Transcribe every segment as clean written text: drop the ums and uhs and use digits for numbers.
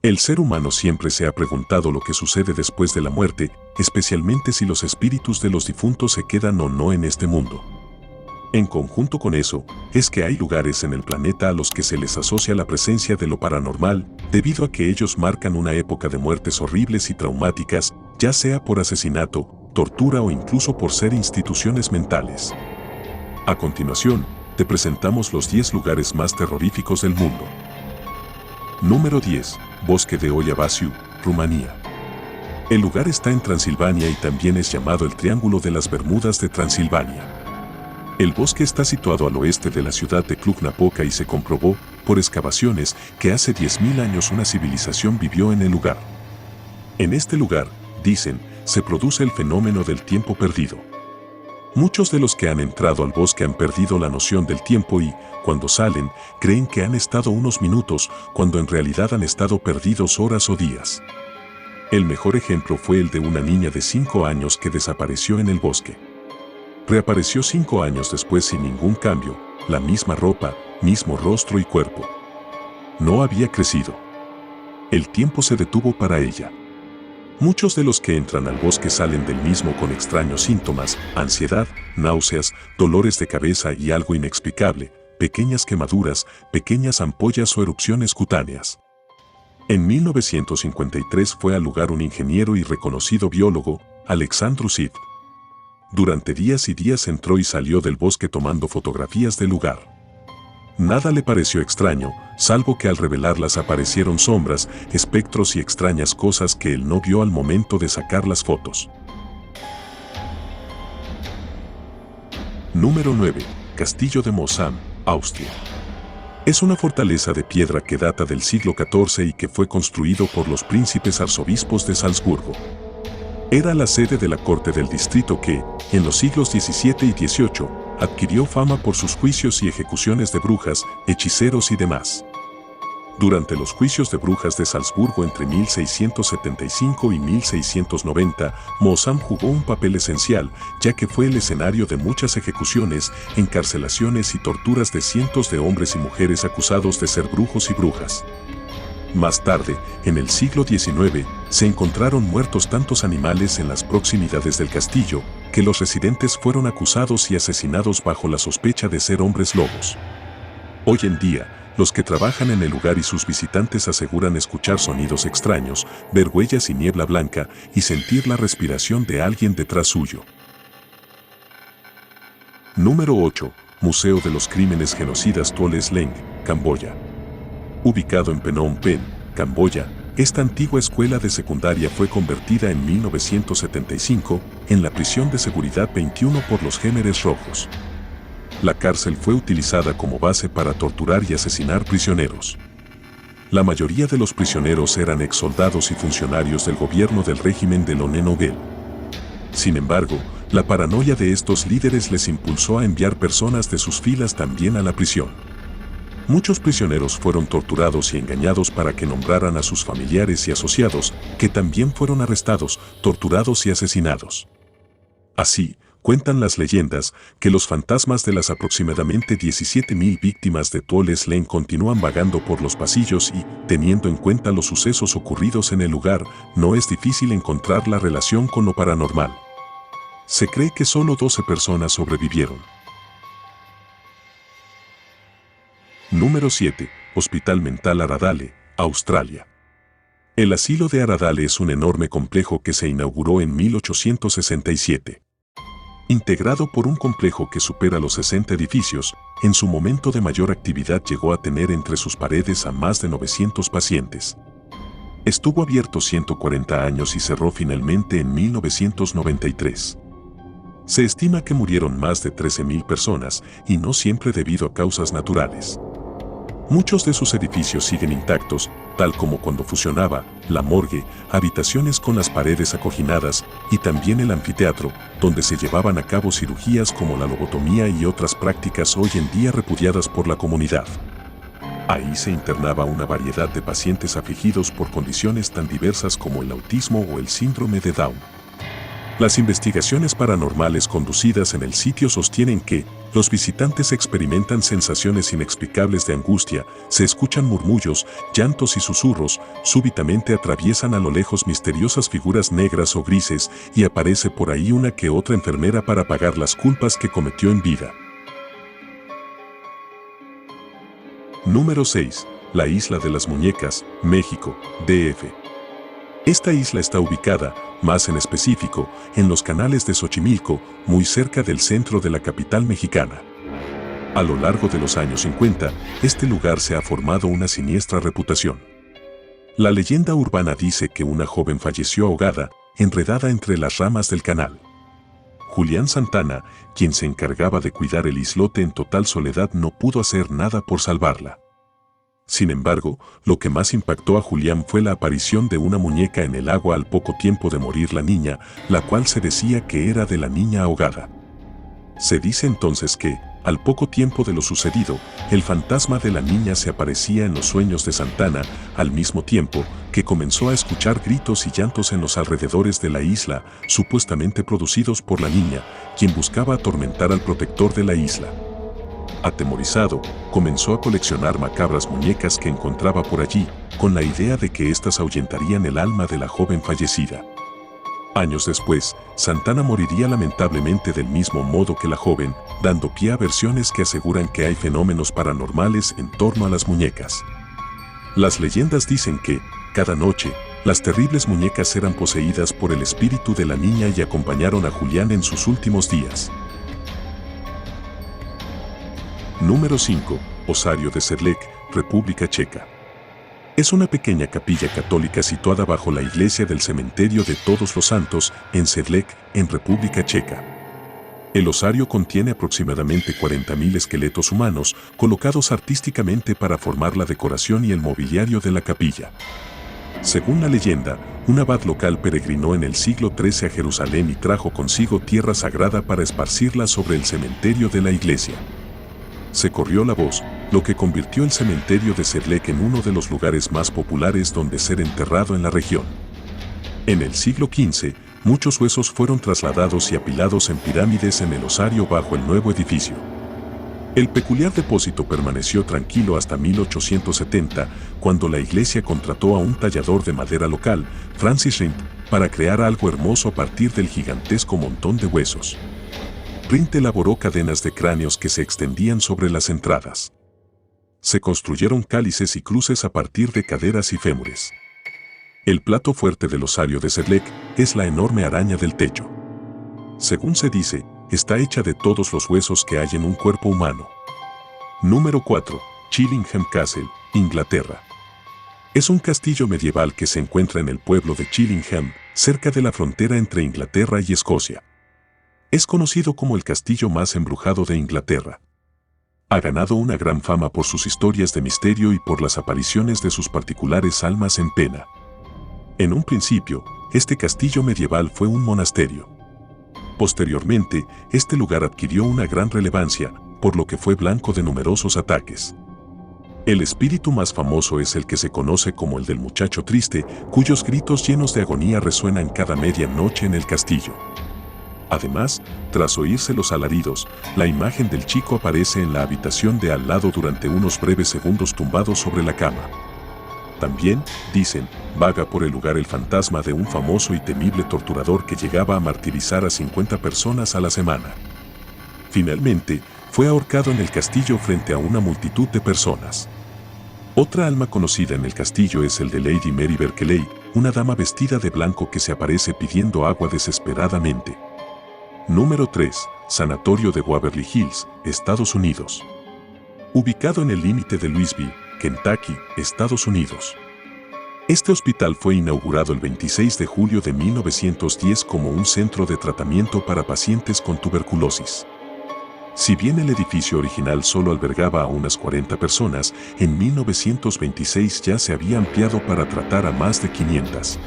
El ser humano siempre se ha preguntado lo que sucede después de la muerte, especialmente si los espíritus de los difuntos se quedan o no en este mundo. En conjunto con eso, es que hay lugares en el planeta a los que se les asocia la presencia de lo paranormal, debido a que ellos marcan una época de muertes horribles y traumáticas, ya sea por asesinato, tortura o incluso por ser instituciones mentales. A continuación, te presentamos los 10 lugares más terroríficos del mundo. Número 10. Bosque de Oyabasiu, Rumanía. El lugar está en Transilvania y también es llamado el Triángulo de las Bermudas de Transilvania. El bosque está situado al oeste de la ciudad de Cluj-Napoca y se comprobó, por excavaciones, que hace 10.000 años una civilización vivió en el lugar. En este lugar, dicen, se produce el fenómeno del tiempo perdido. Muchos de los que han entrado al bosque han perdido la noción del tiempo y, cuando salen, creen que han estado unos minutos, cuando en realidad han estado perdidos horas o días. El mejor ejemplo fue el de una niña de 5 años que desapareció en el bosque. Reapareció 5 años después sin ningún cambio, la misma ropa, mismo rostro y cuerpo. No había crecido. El tiempo se detuvo para ella. Muchos de los que entran al bosque salen del mismo con extraños síntomas, ansiedad, náuseas, dolores de cabeza y algo inexplicable, pequeñas quemaduras, pequeñas ampollas o erupciones cutáneas. En 1953 fue al lugar un ingeniero y reconocido biólogo, Alexandru Sid. Durante días y días entró y salió del bosque tomando fotografías del lugar. Nada le pareció extraño, salvo que al revelarlas aparecieron sombras, espectros y extrañas cosas que él no vio al momento de sacar las fotos. Número 9. Castillo de Mossam, Austria. Es una fortaleza de piedra que data del siglo XIV y que fue construido por los príncipes arzobispos de Salzburgo. Era la sede de la corte del distrito que, en los siglos XVII y XVIII, adquirió fama por sus juicios y ejecuciones de brujas, hechiceros y demás. Durante los juicios de brujas de Salzburgo entre 1675 y 1690, Mossam jugó un papel esencial, ya que fue el escenario de muchas ejecuciones, encarcelaciones y torturas de cientos de hombres y mujeres acusados de ser brujos y brujas. Más tarde, en el siglo XIX, se encontraron muertos tantos animales en las proximidades del castillo, que los residentes fueron acusados y asesinados bajo la sospecha de ser hombres lobos. Hoy en día, los que trabajan en el lugar y sus visitantes aseguran escuchar sonidos extraños, ver huellas y niebla blanca, y sentir la respiración de alguien detrás suyo. Número 8. Museo de los Crímenes Genocidas Tuol Sleng, Camboya. Ubicado en Phnom Penh, Camboya, esta antigua escuela de secundaria fue convertida en 1975 en la prisión de seguridad 21 por los Khmeres Rojos. La cárcel fue utilizada como base para torturar y asesinar prisioneros. La mayoría de los prisioneros eran exsoldados y funcionarios del gobierno del régimen de Lon Nol. Sin embargo, la paranoia de estos líderes les impulsó a enviar personas de sus filas también a la prisión. Muchos prisioneros fueron torturados y engañados para que nombraran a sus familiares y asociados, que también fueron arrestados, torturados y asesinados. Así, cuentan las leyendas, que los fantasmas de las aproximadamente 17.000 víctimas de Tuol Sleng continúan vagando por los pasillos y, teniendo en cuenta los sucesos ocurridos en el lugar, no es difícil encontrar la relación con lo paranormal. Se cree que solo 12 personas sobrevivieron. Número 7. Hospital Mental Aradale, Australia. El asilo de Aradale es un enorme complejo que se inauguró en 1867. Integrado por un complejo que supera los 60 edificios, en su momento de mayor actividad llegó a tener entre sus paredes a más de 900 pacientes. Estuvo abierto 140 años y cerró finalmente en 1993. Se estima que murieron más de 13.000 personas, y no siempre debido a causas naturales. Muchos de sus edificios siguen intactos, tal como cuando fusionaba la morgue, habitaciones con las paredes acoginadas, y también el anfiteatro, donde se llevaban a cabo cirugías como la lobotomía y otras prácticas hoy en día repudiadas por la comunidad. Ahí se internaba una variedad de pacientes afligidos por condiciones tan diversas como el autismo o el síndrome de Down. Las investigaciones paranormales conducidas en el sitio sostienen que los visitantes experimentan sensaciones inexplicables de angustia, se escuchan murmullos, llantos y susurros, súbitamente atraviesan a lo lejos misteriosas figuras negras o grises y aparece por ahí una que otra enfermera para pagar las culpas que cometió en vida. Número 6. La Isla de las Muñecas, México, DF. Esta isla está ubicada, más en específico, en los canales de Xochimilco, muy cerca del centro de la capital mexicana. A lo largo de los años 50, este lugar se ha formado una siniestra reputación. La leyenda urbana dice que una joven falleció ahogada, enredada entre las ramas del canal. Julián Santana, quien se encargaba de cuidar el islote en total soledad, no pudo hacer nada por salvarla. Sin embargo, lo que más impactó a Julián fue la aparición de una muñeca en el agua al poco tiempo de morir la niña, la cual se decía que era de la niña ahogada. Se dice entonces que, al poco tiempo de lo sucedido, el fantasma de la niña se aparecía en los sueños de Santana, al mismo tiempo que comenzó a escuchar gritos y llantos en los alrededores de la isla, supuestamente producidos por la niña, quien buscaba atormentar al protector de la isla. Atemorizado, comenzó a coleccionar macabras muñecas que encontraba por allí, con la idea de que éstas ahuyentarían el alma de la joven fallecida. Años después, Santana moriría lamentablemente del mismo modo que la joven, dando pie a versiones que aseguran que hay fenómenos paranormales en torno a las muñecas. Las leyendas dicen que, cada noche, las terribles muñecas eran poseídas por el espíritu de la niña y acompañaron a Julián en sus últimos días. Número 5. Osario de Sedlec, República Checa. Es una pequeña capilla católica situada bajo la iglesia del Cementerio de Todos los Santos, en Sedlec, en República Checa. El osario contiene aproximadamente 40.000 esqueletos humanos, colocados artísticamente para formar la decoración y el mobiliario de la capilla. Según la leyenda, un abad local peregrinó en el siglo XIII a Jerusalén y trajo consigo tierra sagrada para esparcirla sobre el cementerio de la iglesia. Se corrió la voz, lo que convirtió el cementerio de Sedlec en uno de los lugares más populares donde ser enterrado en la región. En el siglo XV, muchos huesos fueron trasladados y apilados en pirámides en el osario bajo el nuevo edificio. El peculiar depósito permaneció tranquilo hasta 1870, cuando la iglesia contrató a un tallador de madera local, Francis Rindt, para crear algo hermoso a partir del gigantesco montón de huesos. Rindt elaboró cadenas de cráneos que se extendían sobre las entradas. Se construyeron cálices y cruces a partir de caderas y fémures. El plato fuerte del osario de Sedlec es la enorme araña del techo. Según se dice, está hecha de todos los huesos que hay en un cuerpo humano. Número 4. Chillingham Castle, Inglaterra. Es un castillo medieval que se encuentra en el pueblo de Chillingham, cerca de la frontera entre Inglaterra y Escocia. Es conocido como el castillo más embrujado de Inglaterra. Ha ganado una gran fama por sus historias de misterio y por las apariciones de sus particulares almas en pena. En un principio, este castillo medieval fue un monasterio. Posteriormente, este lugar adquirió una gran relevancia, por lo que fue blanco de numerosos ataques. El espíritu más famoso es el que se conoce como el del muchacho triste, cuyos gritos llenos de agonía resuenan cada medianoche en el castillo. Además, tras oírse los alaridos, la imagen del chico aparece en la habitación de al lado durante unos breves segundos tumbado sobre la cama. También, dicen, vaga por el lugar el fantasma de un famoso y temible torturador que llegaba a martirizar a 50 personas a la semana. Finalmente, fue ahorcado en el castillo frente a una multitud de personas. Otra alma conocida en el castillo es el de Lady Mary Berkeley, una dama vestida de blanco que se aparece pidiendo agua desesperadamente. Número 3. Sanatorio de Waverly Hills, Estados Unidos. Ubicado en el límite de Louisville, Kentucky, Estados Unidos. Este hospital fue inaugurado el 26 de julio de 1910 como un centro de tratamiento para pacientes con tuberculosis. Si bien el edificio original solo albergaba a unas 40 personas, en 1926 ya se había ampliado para tratar a más de 500.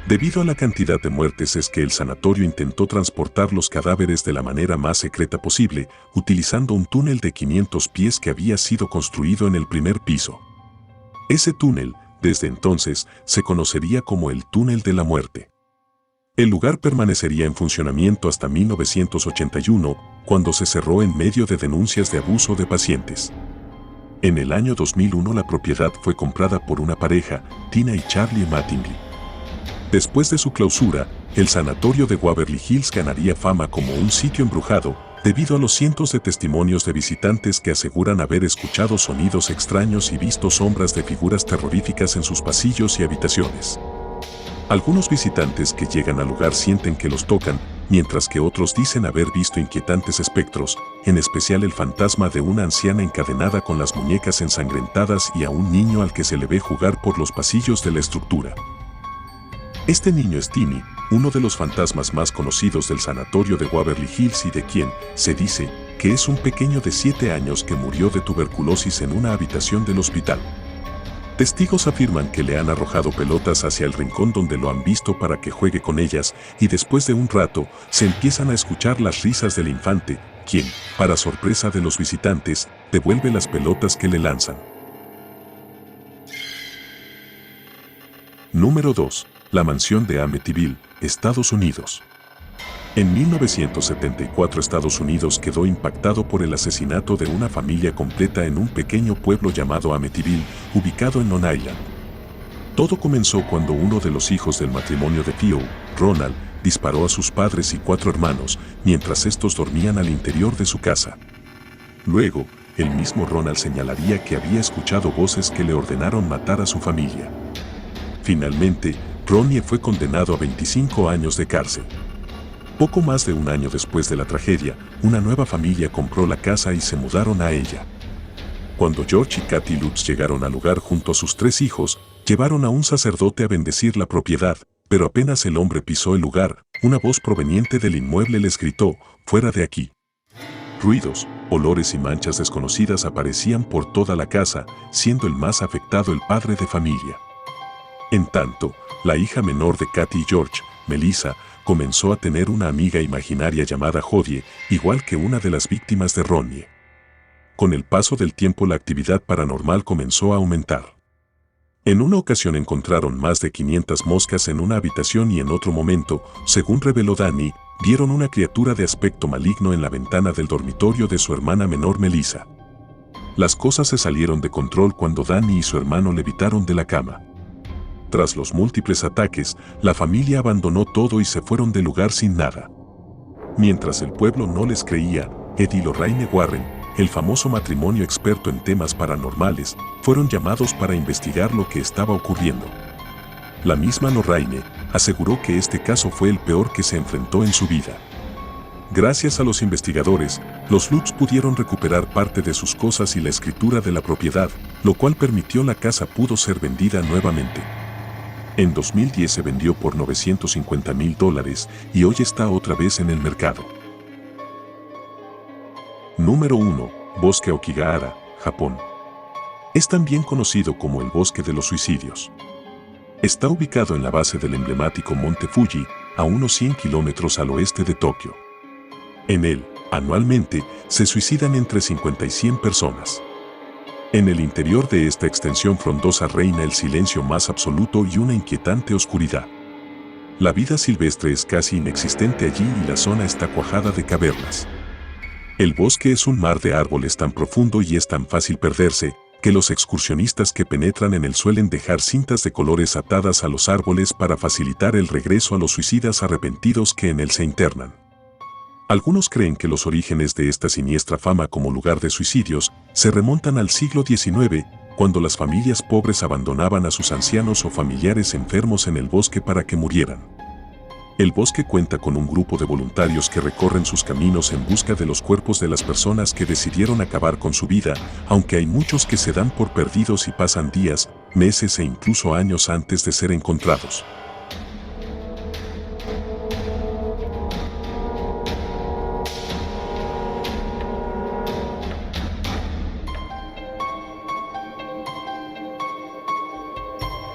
Debido a la cantidad de muertes es que el sanatorio intentó transportar los cadáveres de la manera más secreta posible, utilizando un túnel de 500 pies que había sido construido en el primer piso. Ese túnel, desde entonces, se conocería como el Túnel de la Muerte. El lugar permanecería en funcionamiento hasta 1981, cuando se cerró en medio de denuncias de abuso de pacientes. En el año 2001 la propiedad fue comprada por una pareja, Tina y Charlie Mattingly. Después de su clausura, el sanatorio de Waverly Hills ganaría fama como un sitio embrujado, debido a los cientos de testimonios de visitantes que aseguran haber escuchado sonidos extraños y visto sombras de figuras terroríficas en sus pasillos y habitaciones. Algunos visitantes que llegan al lugar sienten que los tocan, mientras que otros dicen haber visto inquietantes espectros, en especial el fantasma de una anciana encadenada con las muñecas ensangrentadas y a un niño al que se le ve jugar por los pasillos de la estructura. Este niño es Timmy, uno de los fantasmas más conocidos del sanatorio de Waverly Hills y de quien, se dice, que es un pequeño de 7 años que murió de tuberculosis en una habitación del hospital. Testigos afirman que le han arrojado pelotas hacia el rincón donde lo han visto para que juegue con ellas, y después de un rato, se empiezan a escuchar las risas del infante, quien, para sorpresa de los visitantes, devuelve las pelotas que le lanzan. Número 2. La mansión de Amityville, Estados Unidos. En 1974 Estados Unidos quedó impactado por el asesinato de una familia completa en un pequeño pueblo llamado Amityville, ubicado en Long Island. Todo comenzó cuando uno de los hijos del matrimonio de Theo, Ronald, disparó a sus padres y 4 hermanos, mientras estos dormían al interior de su casa. Luego, el mismo Ronald señalaría que había escuchado voces que le ordenaron matar a su familia. Finalmente, Ronnie fue condenado a 25 años de cárcel. Poco más de un año después de la tragedia, una nueva familia compró la casa y se mudaron a ella. Cuando George y Kathy Lutz llegaron al lugar junto a sus 3 hijos, llevaron a un sacerdote a bendecir la propiedad, pero apenas el hombre pisó el lugar, una voz proveniente del inmueble les gritó, «¡Fuera de aquí!». Ruidos, olores y manchas desconocidas aparecían por toda la casa, siendo el más afectado el padre de familia. En tanto, la hija menor de Kathy y George, Melissa, comenzó a tener una amiga imaginaria llamada Jodie, igual que una de las víctimas de Ronnie. Con el paso del tiempo la actividad paranormal comenzó a aumentar. En una ocasión encontraron más de 500 moscas en una habitación y en otro momento, según reveló Danny, vieron una criatura de aspecto maligno en la ventana del dormitorio de su hermana menor Melissa. Las cosas se salieron de control cuando Danny y su hermano levitaron de la cama. Tras los múltiples ataques, la familia abandonó todo y se fueron del lugar sin nada. Mientras el pueblo no les creía, Ed y Lorraine Warren, el famoso matrimonio experto en temas paranormales, fueron llamados para investigar lo que estaba ocurriendo. La misma Lorraine aseguró que este caso fue el peor que se enfrentó en su vida. Gracias a los investigadores, los Lutz pudieron recuperar parte de sus cosas y la escritura de la propiedad, lo cual permitió la casa pudo ser vendida nuevamente. En 2010 se vendió por $950,000 y hoy está otra vez en el mercado. Número 1. Bosque Aokigahara, Japón. Es también conocido como el Bosque de los Suicidios. Está ubicado en la base del emblemático Monte Fuji, a unos 100 kilómetros al oeste de Tokio. En él, anualmente, se suicidan entre 50 y 100 personas. En el interior de esta extensión frondosa reina el silencio más absoluto y una inquietante oscuridad. La vida silvestre es casi inexistente allí y la zona está cuajada de cavernas. El bosque es un mar de árboles tan profundo y es tan fácil perderse, que los excursionistas que penetran en él suelen dejar cintas de colores atadas a los árboles para facilitar el regreso a los suicidas arrepentidos que en él se internan. Algunos creen que los orígenes de esta siniestra fama como lugar de suicidios se remontan al siglo XIX, cuando las familias pobres abandonaban a sus ancianos o familiares enfermos en el bosque para que murieran. El bosque cuenta con un grupo de voluntarios que recorren sus caminos en busca de los cuerpos de las personas que decidieron acabar con su vida, aunque hay muchos que se dan por perdidos y pasan días, meses e incluso años antes de ser encontrados.